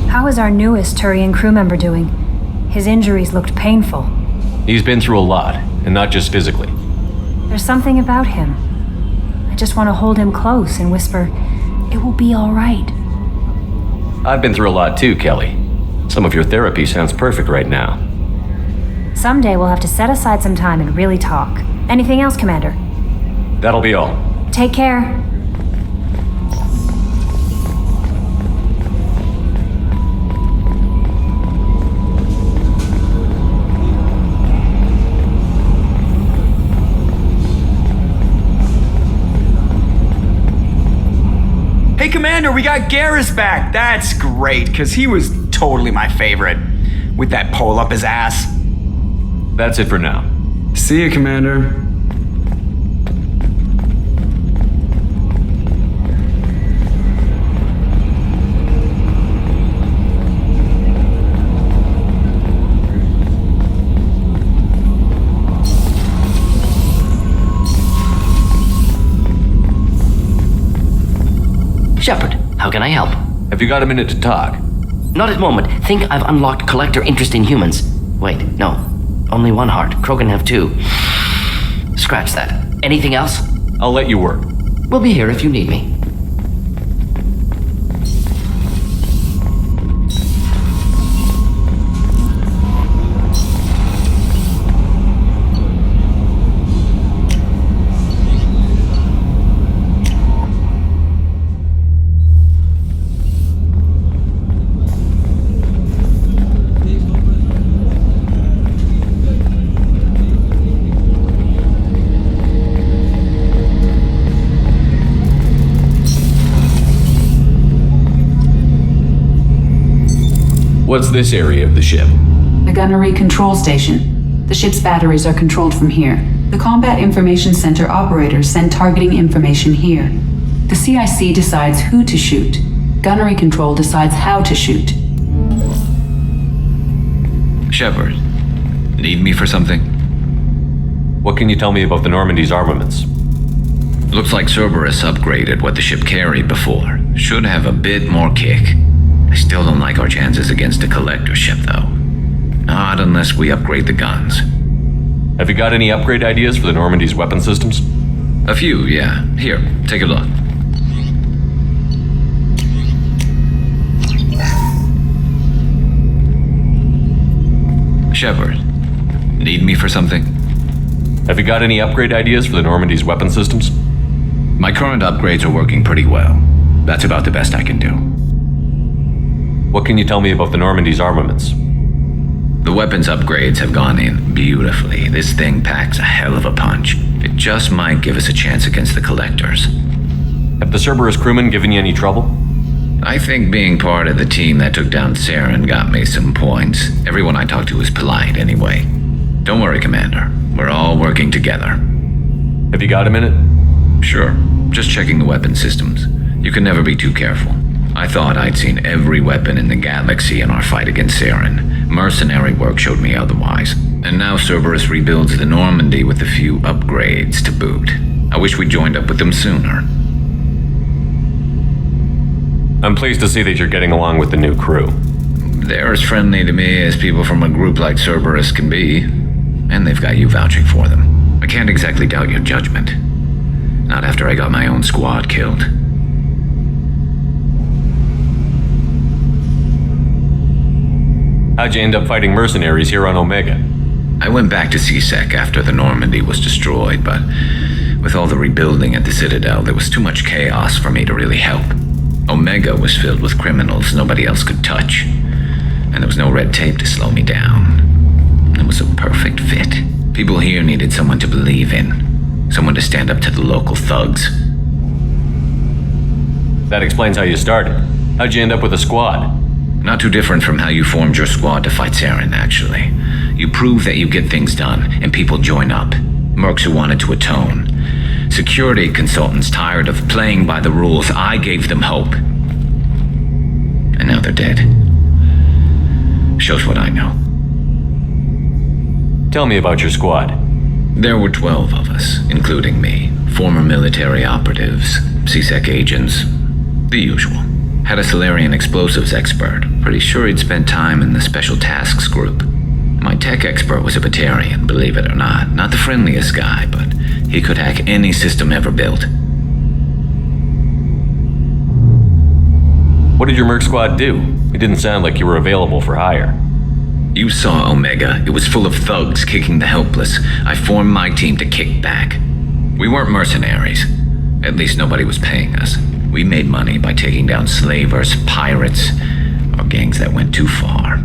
How is our newest Turian crew member doing? His injuries looked painful. He's been through a lot, and not just physically. There's something about him. I just want to hold him close and whisper, "It will be all right." I've been through a lot too, Kelly. Some of your therapy sounds perfect right now. Someday we'll have to set aside some time and really talk. Anything else, Commander? That'll be all. Take care. Hey, Commander, we got Garrus back. That's great, because he was totally my favorite. With that pole up his ass. That's it for now. See you, Commander. Shepard, how can I help? Have you got a minute to talk? Not at the moment. Think I've unlocked collector interest in humans. Wait, no. Only one heart. Krogan have two. Scratch that. Anything else? I'll let you work. We'll be here if you need me. What's this area of the ship? The gunnery control station. The ship's batteries are controlled from here. The Combat Information Center operators send targeting information here. The CIC decides who to shoot. Gunnery control decides how to shoot. Shepard, need me for something? What can you tell me about the Normandy's armaments? Looks like Cerberus upgraded what the ship carried before. Should have a bit more kick. I still don't like our chances against a collector ship, though. Not unless we upgrade the guns. Have you got any upgrade ideas for the Normandy's weapon systems? A few, yeah. Here, take a look. Shepard, need me for something? Have you got any upgrade ideas for the Normandy's weapon systems? My current upgrades are working pretty well. That's about the best I can do. What can you tell me about the Normandy's armaments? The weapons upgrades have gone in beautifully. This thing packs a hell of a punch. It just might give us a chance against the collectors. Have the Cerberus crewmen given you any trouble? I think being part of the team that took down Saren got me some points. Everyone I talked to was polite anyway. Don't worry, Commander. We're all working together. Have you got a minute? Sure. Just checking the weapon systems. You can never be too careful. I thought I'd seen every weapon in the galaxy in our fight against Saren. Mercenary work showed me otherwise. And now Cerberus rebuilds the Normandy with a few upgrades to boot. I wish we joined up with them sooner. I'm pleased to see that you're getting along with the new crew. They're as friendly to me as people from a group like Cerberus can be. And they've got you vouching for them. I can't exactly doubt your judgment. Not after I got my own squad killed. How'd you end up fighting mercenaries here on Omega? I went back to C-Sec after the Normandy was destroyed, but with all the rebuilding at the Citadel, there was too much chaos for me to really help. Omega was filled with criminals nobody else could touch, and there was no red tape to slow me down. It was a perfect fit. People here needed someone to believe in, someone to stand up to the local thugs. That explains how you started. How'd you end up with a squad? Not too different from how you formed your squad to fight Saren, actually. You prove that you get things done, and people join up. Mercs who wanted to atone. Security consultants tired of playing by the rules. I gave them hope. And now they're dead. Shows what I know. Tell me about your squad. There were 12 of us, including me. Former military operatives, C-Sec agents, the usual. Had a Solarian explosives expert. Pretty sure he'd spent time in the Special Tasks Group. My tech expert was a Batarian, believe it or not. Not the friendliest guy, but he could hack any system ever built. What did your Merc squad do? It didn't sound like you were available for hire. You saw Omega. It was full of thugs kicking the helpless. I formed my team to kick back. We weren't mercenaries. At least nobody was paying us. We made money by taking down slavers, pirates, or gangs that went too far.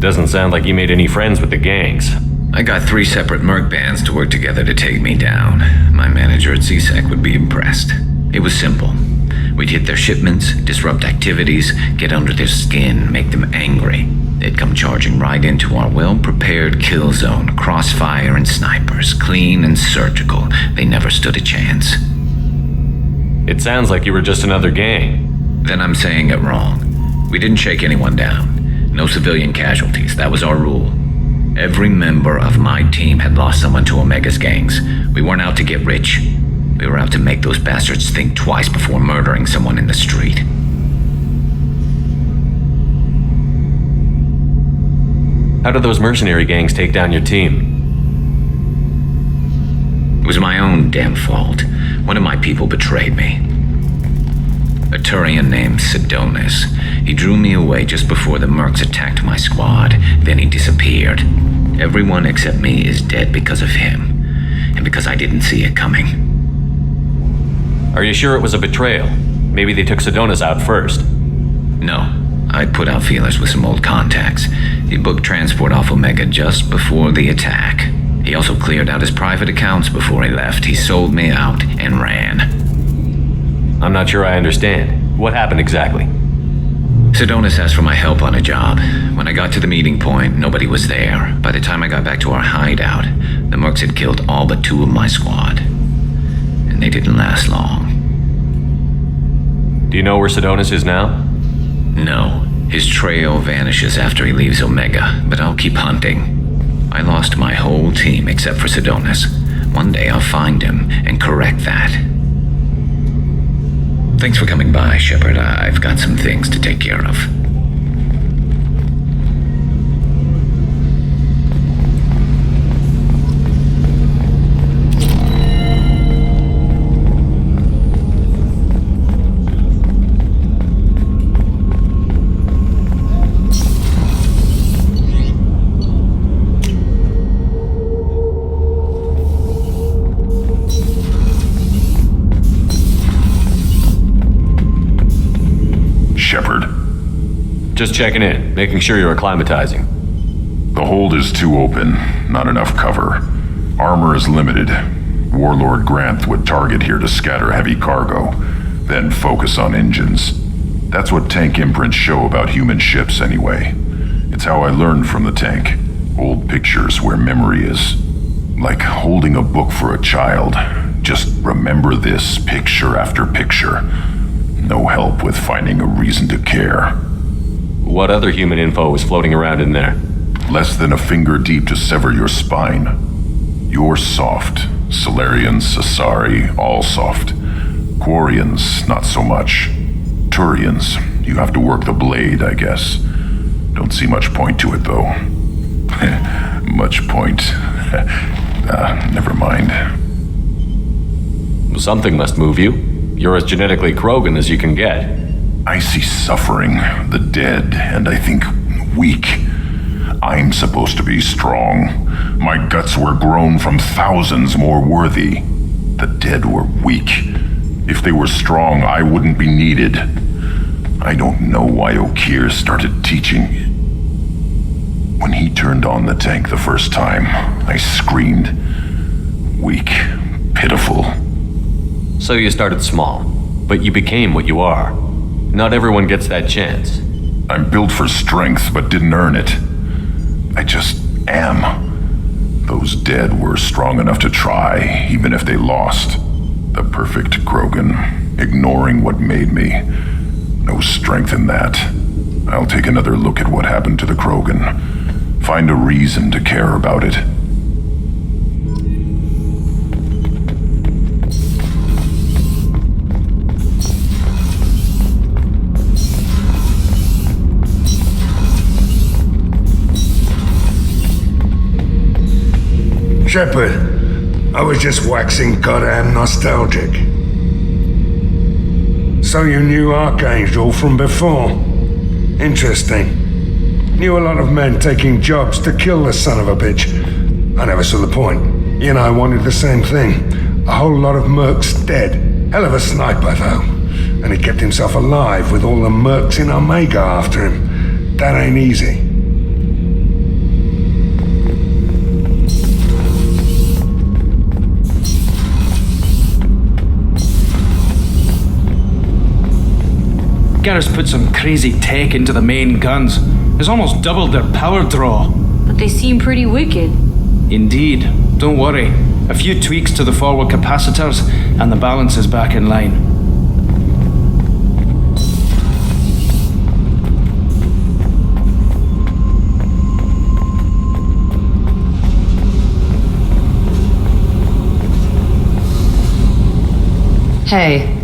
Doesn't sound like you made any friends with the gangs. I got 3 separate merc bands to work together to take me down. My manager at CSEC would be impressed. It was simple. We'd hit their shipments, disrupt activities, get under their skin, make them angry. They'd come charging right into our well-prepared kill zone, crossfire and snipers, clean and surgical. They never stood a chance. It sounds like you were just another gang. Then I'm saying it wrong. We didn't shake anyone down. No civilian casualties, that was our rule. Every member of my team had lost someone to Omega's gangs. We weren't out to get rich. We were out to make those bastards think twice before murdering someone in the street. How did those mercenary gangs take down your team? It was my own damn fault. One of my people betrayed me. A Turian named Sidonis. He drew me away just before the mercs attacked my squad. Then he disappeared. Everyone except me is dead because of him. And because I didn't see it coming. Are you sure it was a betrayal? Maybe they took Sidonis out first. No. I put out feelers with some old contacts. He booked transport off Omega just before the attack. He also cleared out his private accounts before he left. He sold me out and ran. I'm not sure I understand. What happened exactly? Sidonis asked for my help on a job. When I got to the meeting point, nobody was there. By the time I got back to our hideout, the mercs had killed all but 2 of my squad. And they didn't last long. Do you know where Sidonis is now? No. His trail vanishes after he leaves Omega, but I'll keep hunting. I lost my whole team except for Sidonis. One day I'll find him and correct that. Thanks for coming by, Shepard. I've got some things to take care of. Just checking in, making sure you're acclimatizing. The hold is too open, not enough cover. Armor is limited. Warlord Grunt would target here to scatter heavy cargo, then focus on engines. That's what tank imprints show about human ships anyway. It's how I learned from the tank. Old pictures where memory is. Like holding a book for a child. Just remember this picture after picture. No help with finding a reason to care. What other human info was floating around in there? Less than a finger deep to sever your spine. You're soft. Solarians, Sasari, all soft. Quarians, not so much. Turians, you have to work the blade, I guess. Don't see much point to it, though. Much point. Never mind. Something must move you. You're as genetically Krogan as you can get. I see suffering, the dead, and I think weak. I'm supposed to be strong. My guts were grown from thousands more worthy. The dead were weak. If they were strong, I wouldn't be needed. I don't know why Okeer started teaching. When he turned on the tank the first time, I screamed. Weak, pitiful. So you started small, but you became what you are. Not everyone gets that chance. I'm built for strength, but didn't earn it. I just am. Those dead were strong enough to try, even if they lost. The perfect Krogan, ignoring what made me. No strength in that. I'll take another look at what happened to the Krogan. Find a reason to care about it. Shepard, I was just waxing goddamn nostalgic. So you knew Archangel from before? Interesting. Knew a lot of men taking jobs to kill the son of a bitch. I never saw the point. You and I wanted the same thing. A whole lot of mercs dead. Hell of a sniper, though. And he kept himself alive with all the mercs in Omega after him. That ain't easy. Garrus put some crazy tech into the main guns. It's almost doubled their power draw. But they seem pretty wicked. Indeed. Don't worry. A few tweaks to the forward capacitors, and the balance is back in line. Hey,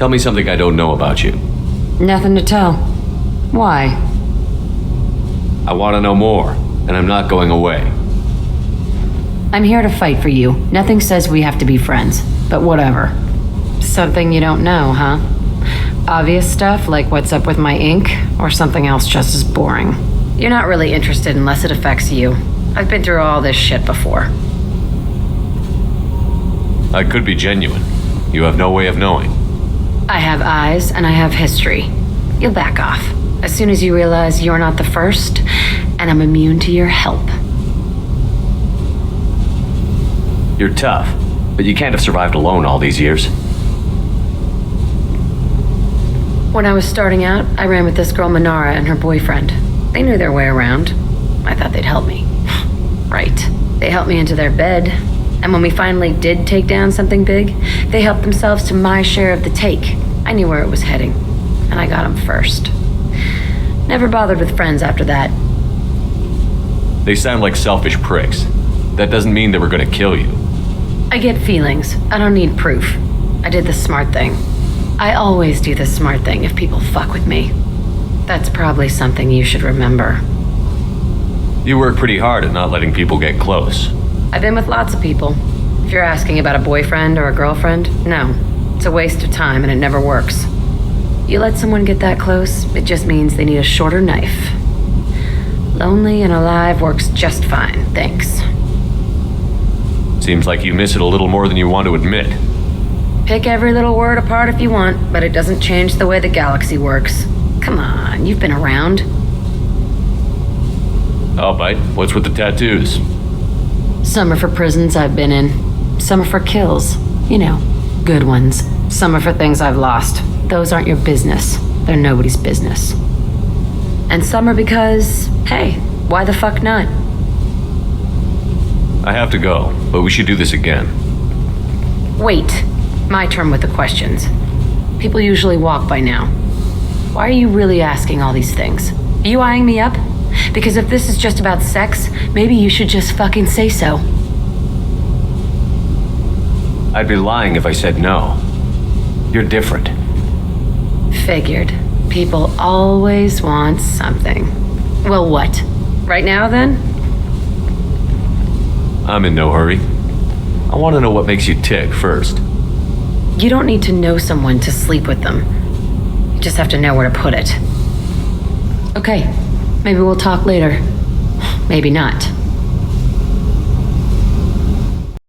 Tell me something I don't know about you. nothing to tell. Why? I want to know more, and I'm not going away. I'm here to fight for you. Nothing says we have to be friends, but whatever. Something you don't know, huh? Obvious stuff like what's up with my ink, or something else just as boring? You're not really interested unless it affects you. I've been through all this shit before. I could be genuine. You have no way of knowing. I have eyes and I have history. You'll back off as soon as you realize you're not the first, and I'm immune to your help. You're tough, but you can't have survived alone all these years. When I was starting out, I ran with this girl Minara and her boyfriend. They knew their way around. I thought they'd help me. Right. They helped me into their bed. And when we finally did take down something big, they helped themselves to my share of the take. I knew where it was heading, and I got them first. Never bothered with friends after that. They sound like selfish pricks. That doesn't mean they were going to kill you. I get feelings. I don't need proof. I did the smart thing. I always do the smart thing if people fuck with me. That's probably something you should remember. You work pretty hard at not letting people get close. I've been with lots of people. If you're asking about a boyfriend or a girlfriend, no. It's a waste of time and it never works. You let someone get that close, it just means they need a shorter knife. Lonely and alive works just fine, thanks. Seems like you miss it a little more than you want to admit. Pick every little word apart if you want, but it doesn't change the way the galaxy works. Come on, you've been around. I'll bite. What's with the tattoos? Some are for prisons I've been in. Some are for kills. You know, good ones. Some are for things I've lost. Those aren't your business. They're nobody's business. And some are because, hey, why the fuck not? I have to go, but we should do this again. Wait. My turn with the questions. People usually walk by now. Why are you really asking all these things? Are you eyeing me up? Because if this is just about sex, maybe you should just fucking say so. I'd be lying if I said no. You're different. Figured. People always want something. Well, what? Right now, then? I'm in no hurry. I want to know what makes you tick first. You don't need to know someone to sleep with them. You just have to know where to put it. Okay, maybe we'll talk later. Maybe not.